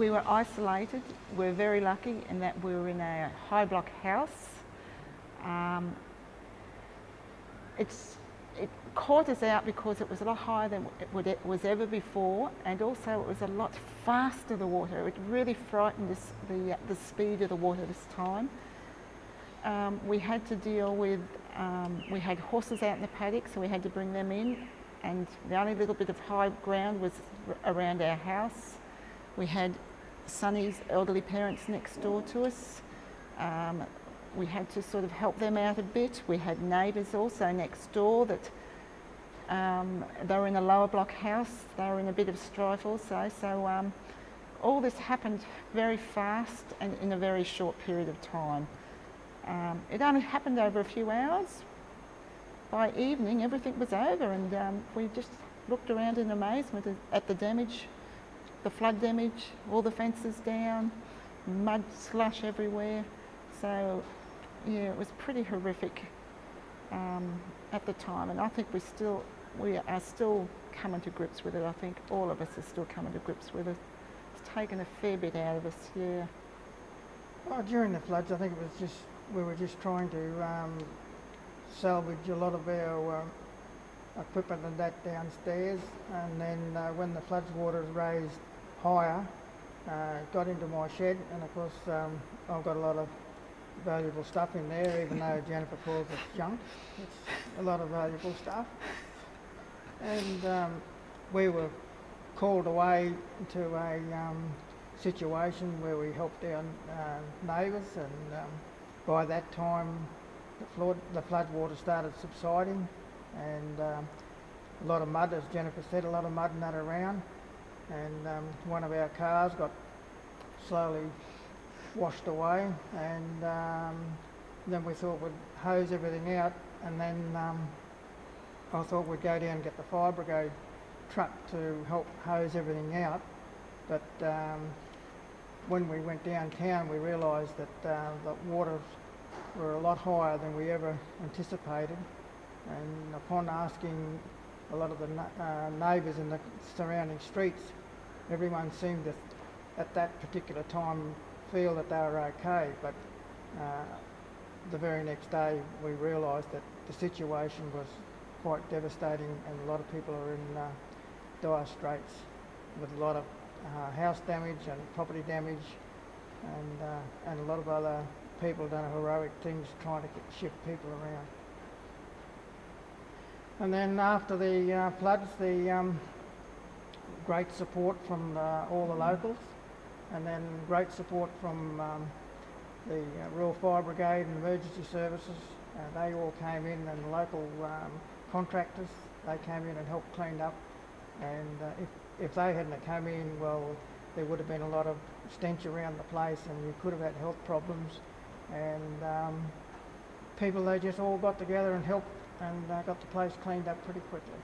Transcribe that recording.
We were isolated. We're very lucky in that we were in a high block house. It caught us out because it was a lot higher than it was ever before, and also it was a lot faster, the water. It really frightened us, the speed of the water this time. We had to deal with, we had horses out in the paddock, so we had to bring them in, and the only little bit of high ground was around our house. We had Sonny's elderly parents next door to us. We had to sort of help them out a bit. We had neighbours also next door that they were in a lower block house. They were in a bit of strife also. So all this happened very fast and in a very short period of time. It only happened over a few hours. By evening, everything was over, and we just looked around in amazement at the damage, the flood damage, all the fences down, mud, slush everywhere. So yeah, it was pretty horrific at the time, and I think we are still coming to grips with it. I think all of us are still coming to grips with it. It's taken a fair bit out of us, yeah. Well, during the floods, I think it was just, we were just trying to salvage a lot of our equipment and that downstairs, and then when the floods waters raised higher, got into my shed, and of course I've got a lot of valuable stuff in there, even though Jennifer calls it junk. It's a lot of valuable stuff. And we were called away to a situation where we helped our neighbours, and by that time the flood water started subsiding, and a lot of mud, as Jennifer said, a lot of mud and that around, and one of our cars got slowly washed away, and then we thought we'd hose everything out, and then I thought we'd go down and get the fire brigade truck to help hose everything out, but when we went downtown we realised that the waters were a lot higher than we ever anticipated, and upon asking a lot of the neighbours in the surrounding streets, everyone seemed to, at that particular time, feel that they were okay, but the very next day we realised that the situation was quite devastating, and a lot of people are in dire straits with a lot of house damage and property damage, and a lot of other people done heroic things trying to shift people around. And then after the floods, the great support from all the locals, and then great support from the Rural Fire Brigade and Emergency Services. They all came in, and the local contractors, they came in and helped clean up. And if they hadn't have come in, well, there would have been a lot of stench around the place, and you could have had health problems. And people, they just all got together and helped, and got the place cleaned up pretty quickly.